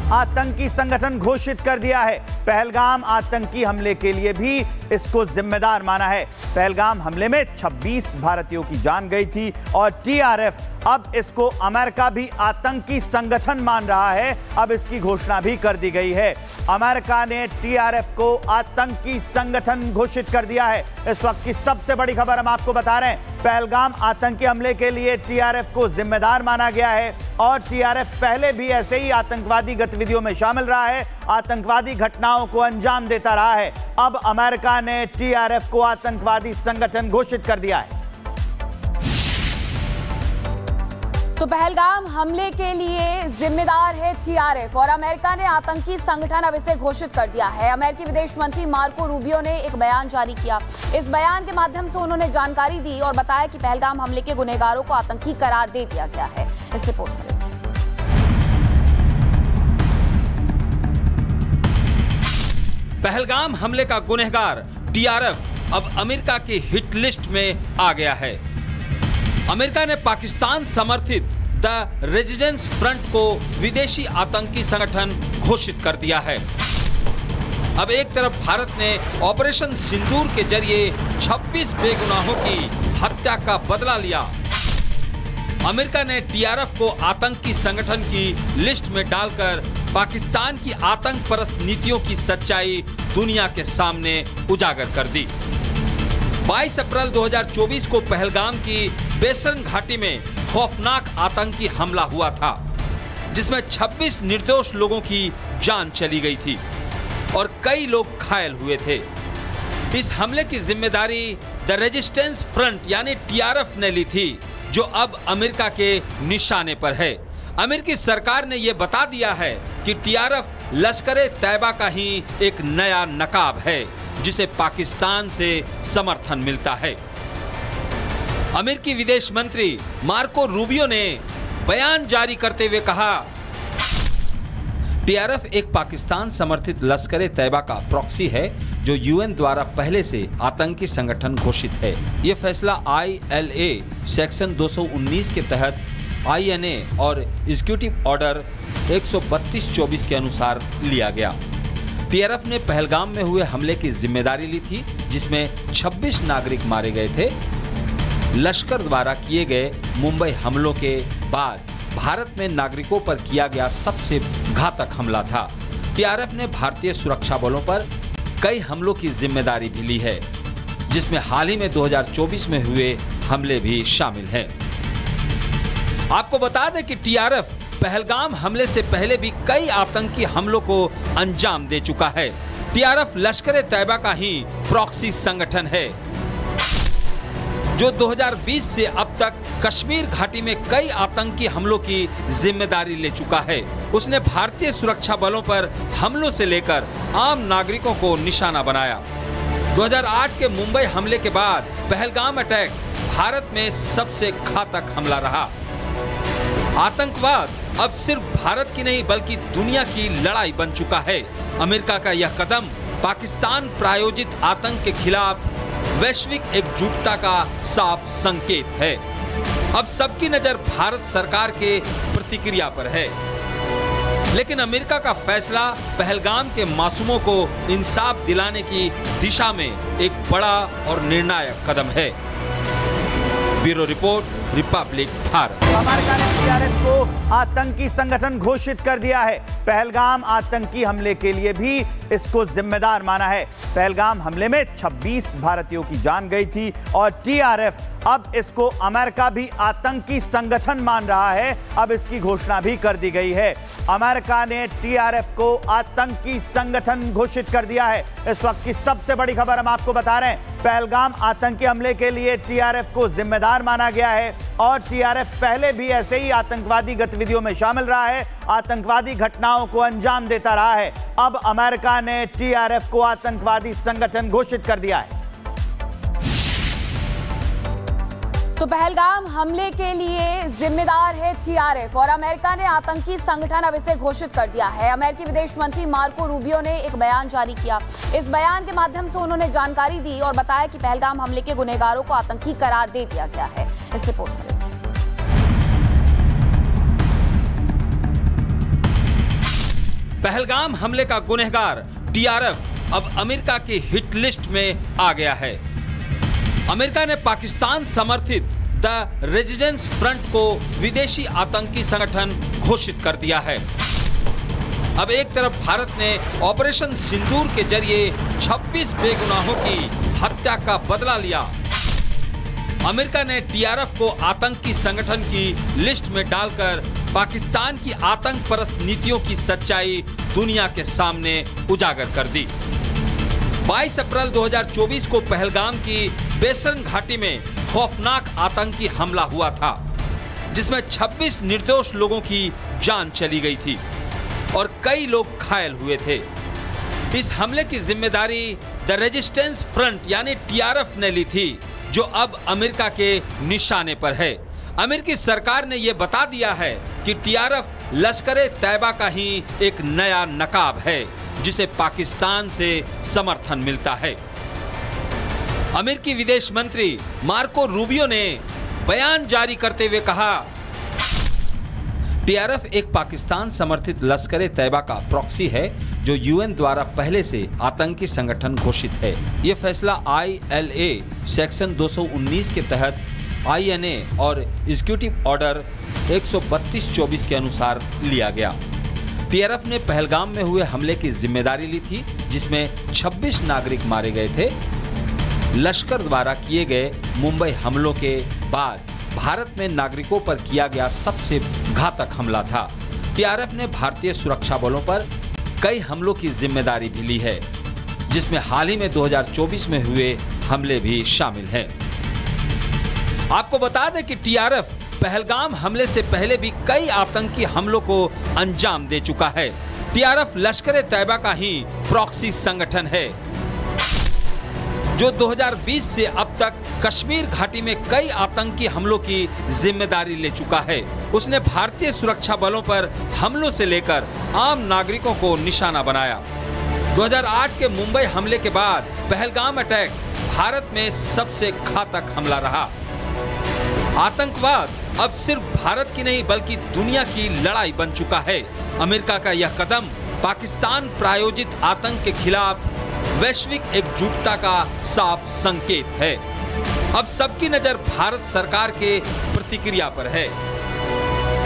आतंकी संगठन घोषित कर दिया है। पहलगाम आतंकी हमले के लिए भी इसको जिम्मेदार माना है। पहलगाम हमले में 26 भारतीयों की जान गई थी और टीआरएफ अब इसको अमेरिका भी आतंकी संगठन मान रहा है। अब इसकी घोषणा भी कर दी गई है। अमेरिका ने टीआरएफ को आतंकी संगठन घोषित कर दिया है। इस वक्त की सबसे बड़ी खबर हम आपको बता रहे हैं। पहलगाम आतंकी हमले के लिए टीआरएफ को जिम्मेदार माना गया है और टीआरएफ पहले भी ऐसे ही आतंकवादी गतिविधियों में शामिल रहा है, आतंकवादी घटनाओं को अंजाम देता रहा है। अब अमेरिका ने टीआरएफ को आतंकवादी संगठन घोषित कर दिया है। तो पहलगाम हमले के लिए जिम्मेदार है टीआरएफ और अमेरिका ने आतंकी संगठन अब इसे घोषित कर दिया है। अमेरिकी विदेश मंत्री मार्को रूबियो ने एक बयान जारी किया। इस बयान के माध्यम से उन्होंने जानकारी दी और बताया कि पहलगाम हमले के गुनहगारों को आतंकी करार दे दिया गया है। इस रिपोर्ट में देखिए। पहलगाम हमले का गुनहगार टीआरएफ अब अमेरिका की हिट लिस्ट में आ गया है। अमेरिका ने पाकिस्तान समर्थित द रेजिस्टेंस फ्रंट को विदेशी आतंकी संगठन घोषित कर दिया है। अब एक तरफ भारत ने ऑपरेशन सिंदूर के जरिए 26 बेगुनाहों की हत्या का बदला लिया। अमेरिका ने टीआरएफ को आतंकी संगठन की लिस्ट में डालकर पाकिस्तान की आतंक परस्त नीतियों की सच्चाई दुनिया के सामने उजागर कर दी। 22 अप्रैल 2024 को पहलगाम की बेसन घाटी में खौफनाक आतंकी हमला हुआ था, जिसमें 26 निर्दोष लोगों की जान चली गई थी और कई लोग घायल हुए थे। इस हमले की जिम्मेदारी द रेजिस्टेंस फ्रंट यानी टीआरएफ ने ली थी, जो अब अमेरिका के निशाने पर है। अमेरिकी सरकार ने यह बता दिया है कि टीआरएफ लश्कर-ए-तैयबा का ही एक नया नकाब है, जिसे पाकिस्तान से समर्थन मिलता है। अमेरिकी विदेश मंत्री मार्को रूबियो ने बयान जारी करते हुए कहा, टीआरएफ एक पाकिस्तान समर्थित लश्कर-ए-तैयबा का प्रॉक्सी है, जो यूएन द्वारा पहले से आतंकी संगठन घोषित है। यह फैसला ILA सेक्शन 219 के तहत INA और एग्जीक्यूटिव ऑर्डर 132/24 के अनुसार लिया गया। टीआरएफ ने पहलगाम में हुए हमले की जिम्मेदारी ली थी, जिसमें 26 नागरिक मारे गए थे। लश्कर द्वारा किए गए मुंबई हमलों के बाद भारत में नागरिकों पर किया गया सबसे घातक हमला था। टीआरएफ ने भारतीय सुरक्षा बलों पर कई हमलों की जिम्मेदारी भी ली है, जिसमें हाल ही में 2024 में हुए हमले भी शामिल हैं। आपको बता दें कि टीआरएफ पहलगाम हमले से पहले भी कई आतंकी हमलों को अंजाम दे चुका है। टीआरएफ लश्कर-ए-तैयबा का ही प्रॉक्सी संगठन है, जो 2020 से अब तक कश्मीर घाटी में कई आतंकी हमलों की जिम्मेदारी ले चुका है। उसने भारतीय सुरक्षा बलों पर हमलों से लेकर आम नागरिकों को निशाना बनाया। 2008 के मुंबई हमले के बाद पहलगाम अटैक भारत में सबसे घातक हमला रहा। आतंकवाद अब सिर्फ भारत की नहीं बल्कि दुनिया की लड़ाई बन चुका है। अमेरिका का यह कदम पाकिस्तान प्रायोजित आतंक के खिलाफ वैश्विक एकजुटता का साफ संकेत है। अब सबकी नजर भारत सरकार के प्रतिक्रिया पर है, लेकिन अमेरिका का फैसला पहलगाम के मासूमों को इंसाफ दिलाने की दिशा में एक बड़ा और निर्णायक कदम है। Bureau report, Republic Bharat. America ने टीआरएफ को आतंकी संगठन घोषित कर दिया है। पहलगाम आतंकी हमले के लिए भी इसको जिम्मेदार माना है। पहलगाम हमले में 26 भारतीयों की जान गई थी और टीआरएफ अब इसको अमेरिका भी आतंकी संगठन मान रहा है। अब इसकी घोषणा भी कर दी गई है। अमेरिका ने टीआरएफ को आतंकी संगठन घोषित कर दिया है। इस वक्त की सबसे बड़ी खबर हम आपको बता रहे हैं। पहलगाम आतंकी हमले के लिए टीआरएफ को जिम्मेदार माना गया है और टीआरएफ पहले भी ऐसे ही आतंकवादी गतिविधियों में शामिल रहा है, आतंकवादी घटनाओं को अंजाम देता रहा है। अब अमेरिका ने टीआरएफ को आतंकवादी संगठन घोषित कर दिया है। तो पहलगाम हमले के लिए जिम्मेदार है टीआरएफ और अमेरिका ने आतंकी संगठन अब इसे घोषित कर दिया है। अमेरिकी विदेश मंत्री मार्को रूबियो ने एक बयान जारी किया। इस बयान के माध्यम से उन्होंने जानकारी दी और बताया कि पहलगाम हमले के गुनहगारों को आतंकी करार दे दिया गया है। इस रिपोर्ट में देखिए। पहलगाम हमले का गुनहगार टीआरएफ अब अमेरिका की हिट लिस्ट में आ गया है। अमेरिका ने पाकिस्तान समर्थित द रेजिस्टेंस फ्रंट को विदेशी आतंकी संगठन घोषित कर दिया है। अब एक तरफ भारत ने ऑपरेशन सिंदूर के जरिए 26 बेगुनाहों की हत्या का बदला लिया। अमेरिका ने टीआरएफ को आतंकी संगठन की लिस्ट में डालकर पाकिस्तान की आतंक परस्त नीतियों की सच्चाई दुनिया के सामने उजागर कर दी। 22 अप्रैल 2024 को पहलगाम की बेसन घाटी में खौफनाक आतंकी हमला हुआ था, जिसमें 26 निर्दोष लोगों की जान चली गई थी और कई लोग घायल हुए थे। इस हमले की जिम्मेदारी द रेजिस्टेंस फ्रंट यानी टीआरएफ ने ली थी, जो अब अमेरिका के निशाने पर है। अमेरिकी सरकार ने यह बता दिया है कि टीआरएफ लश्कर-ए-तैयबा का ही एक नया नकाब है, जिसे पाकिस्तान से समर्थन मिलता है। अमेरिकी विदेश मंत्री मार्को रूबियो ने बयान जारी करते हुए कहा, टीआरएफ एक पाकिस्तान समर्थित लश्कर-ए-तैयबा का प्रॉक्सी है, जो यूएन द्वारा पहले से आतंकी संगठन घोषित है। यह फैसला ILA सेक्शन 219 के तहत INA और एग्जीक्यूटिव ऑर्डर 132/24 के अनुसार लिया गया। टीआरएफ ने पहलगाम में हुए हमले की जिम्मेदारी ली थी, जिसमें 26 नागरिक मारे गए थे। लश्कर द्वारा किए गए मुंबई हमलों के बाद भारत में नागरिकों पर किया गया सबसे घातक हमला था। टीआरएफ ने भारतीय सुरक्षा बलों पर कई हमलों की जिम्मेदारी भी ली है, जिसमें हाल ही में 2024 में हुए हमले भी शामिल हैं। आपको बता दें कि टीआरएफ पहलगाम हमले से पहले भी कई आतंकी हमलों को अंजाम दे चुका है। टीआरएफ लश्कर-ए-तैयबा का ही प्रॉक्सी संगठन है, जो 2020 से अब तक कश्मीर घाटी में कई आतंकी हमलों की जिम्मेदारी ले चुका है। उसने भारतीय सुरक्षा बलों पर हमलों से लेकर आम नागरिकों को निशाना बनाया। 2008 के मुंबई हमले के बाद पहलगाम अटैक भारत में सबसे घातक हमला रहा। आतंकवाद अब सिर्फ भारत की नहीं बल्कि दुनिया की लड़ाई बन चुका है। अमेरिका का यह कदम पाकिस्तान प्रायोजित आतंक के खिलाफ वैश्विक एकजुटता का साफ संकेत है। अब सबकी नजर भारत सरकार के प्रतिक्रिया पर है,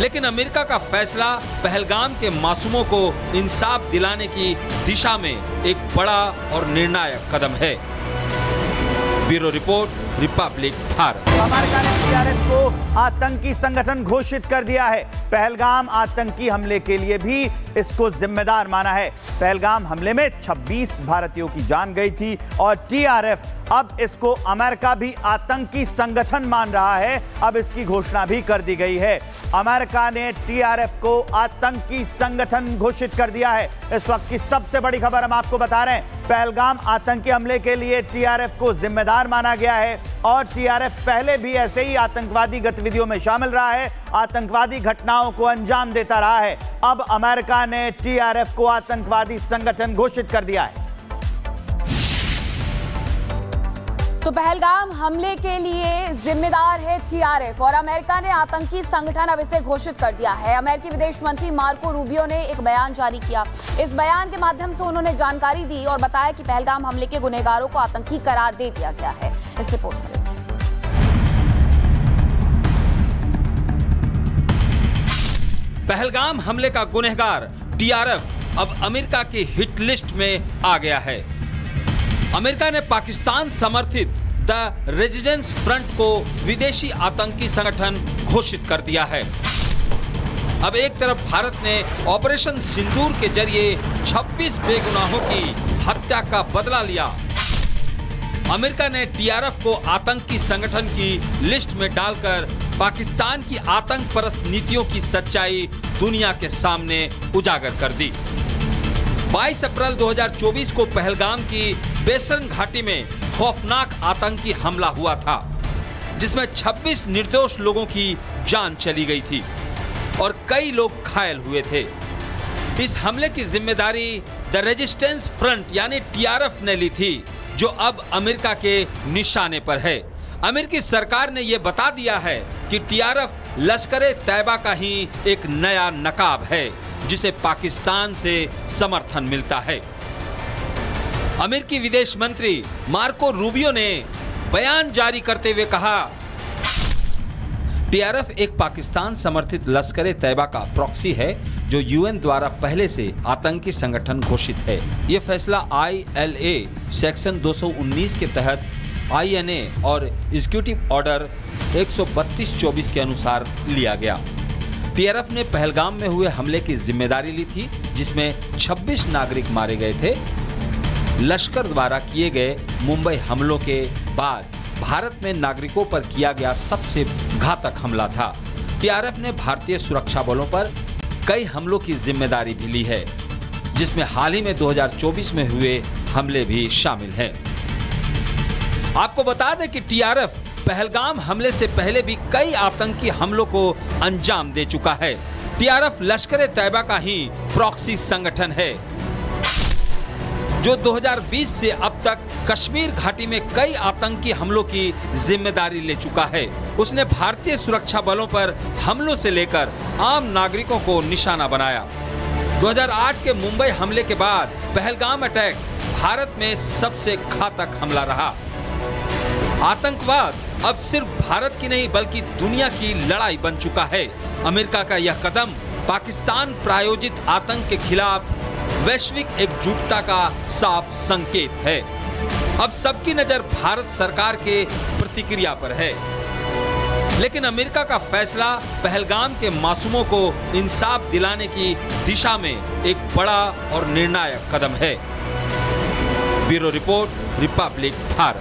लेकिन अमेरिका का फैसला पहलगाम के मासूमों को इंसाफ दिलाने की दिशा में एक बड़ा और निर्णायक कदम है। Bureau report, Republic Bharat. America ने टीआरएफ को आतंकी संगठन घोषित कर दिया है। पहलगाम आतंकी हमले के लिए भी इसको जिम्मेदार माना है। पहलगाम हमले में 26 भारतीयों की जान गई थी और टीआरएफ अब इसको अमेरिका भी आतंकी संगठन मान रहा है। अब इसकी घोषणा भी कर दी गई है। अमेरिका ने टीआरएफ को आतंकी संगठन घोषित कर दिया है। इस वक्त की सबसे बड़ी खबर हम आपको बता रहे हैं। पहलगाम आतंकी हमले के लिए टीआरएफ को जिम्मेदार माना गया है और टीआरएफ पहले भी ऐसे ही आतंकवादी गतिविधियों में शामिल रहा है, आतंकवादी घटनाओं को अंजाम देता रहा है। अब अमेरिका ने टीआरएफ को आतंकवादी संगठन घोषित कर दिया है। तो पहलगाम हमले के लिए जिम्मेदार है टीआरएफ और अमेरिका ने आतंकी संगठन अब इसे घोषित कर दिया है। अमेरिकी विदेश मंत्री मार्को रूबियो ने एक बयान जारी किया। इस बयान के माध्यम से उन्होंने जानकारी दी और बताया कि पहलगाम हमले के गुनहगारों को आतंकी करार दे दिया गया है। इस रिपोर्ट में देखिए। पहलगाम हमले का गुनहगार टीआरएफ अब अमेरिका की हिट लिस्ट में आ गया है। अमेरिका ने पाकिस्तान समर्थित द रेजिस्टेंस फ्रंट को विदेशी आतंकी संगठन घोषित कर दिया है। अब एक तरफ भारत ने ऑपरेशन सिंदूर के जरिए 26 बेगुनाहों की हत्या का बदला लिया। अमेरिका ने टीआरएफ को आतंकी संगठन की लिस्ट में डालकर पाकिस्तान की आतंक परस्त नीतियों की सच्चाई दुनिया के सामने उजागर कर दी। 22 अप्रैल 2024 को पहलगाम की बेसन घाटी में खौफनाक आतंकी हमला हुआ था, जिसमें 26 निर्दोष लोगों की जान चली गई थी और कई लोग घायल हुए थे। इस हमले की जिम्मेदारी द रेजिस्टेंस फ्रंट यानी टीआरएफ ने ली थी, जो अब अमेरिका के निशाने पर है। अमेरिकी सरकार ने यह बता दिया है कि टीआरएफ लश्कर-ए-तैयबा का ही एक नया नकाब है, जिसे पाकिस्तान से समर्थन मिलता है। अमेरिकी विदेश मंत्री मार्को रूबियो ने बयान जारी करते हुए कहा, टीआरएफ एक पाकिस्तान समर्थित लश्कर तैयबा का प्रॉक्सी है जो यूएन द्वारा पहले से आतंकी संगठन घोषित है। यह फैसला ILA सेक्शन 219 के तहत INA और एग्जीक्यूटिव ऑर्डर 132/24 के अनुसार लिया गया। टीआरएफ ने पहलगाम में हुए हमले की जिम्मेदारी ली थी, जिसमें 26 नागरिक मारे गए थे। लश्कर द्वारा किए गए मुंबई हमलों के बाद भारत में नागरिकों पर किया गया सबसे घातक हमला था। टीआरएफ ने भारतीय सुरक्षा बलों पर कई हमलों की जिम्मेदारी भी ली है, जिसमें हाल ही में 2024 में हुए हमले भी शामिल हैं। आपको बता दें कि टीआरएफ पहलगाम हमले से पहले भी कई आतंकी हमलों को अंजाम दे चुका है। टीआरएफ लश्कर तैयबा का ही प्रॉक्सी संगठन है, जो 2020 से अब तक कश्मीर घाटी में कई आतंकी हमलों की जिम्मेदारी ले चुका है। उसने भारतीय सुरक्षा बलों पर हमलों से लेकर आम नागरिकों को निशाना बनाया। 2008 के मुंबई हमले के बाद पहलगाम अटैक भारत में सबसे घातक हमला रहा। आतंकवाद अब सिर्फ भारत की नहीं बल्कि दुनिया की लड़ाई बन चुका है। अमेरिका का यह कदम पाकिस्तान प्रायोजित आतंक के खिलाफ वैश्विक एकजुटता का साफ संकेत है। अब सबकी नजर भारत सरकार के प्रतिक्रिया पर है, लेकिन अमेरिका का फैसला पहलगाम के मासूमों को इंसाफ दिलाने की दिशा में एक बड़ा और निर्णायक कदम है। Bureau report, Republic Bharat.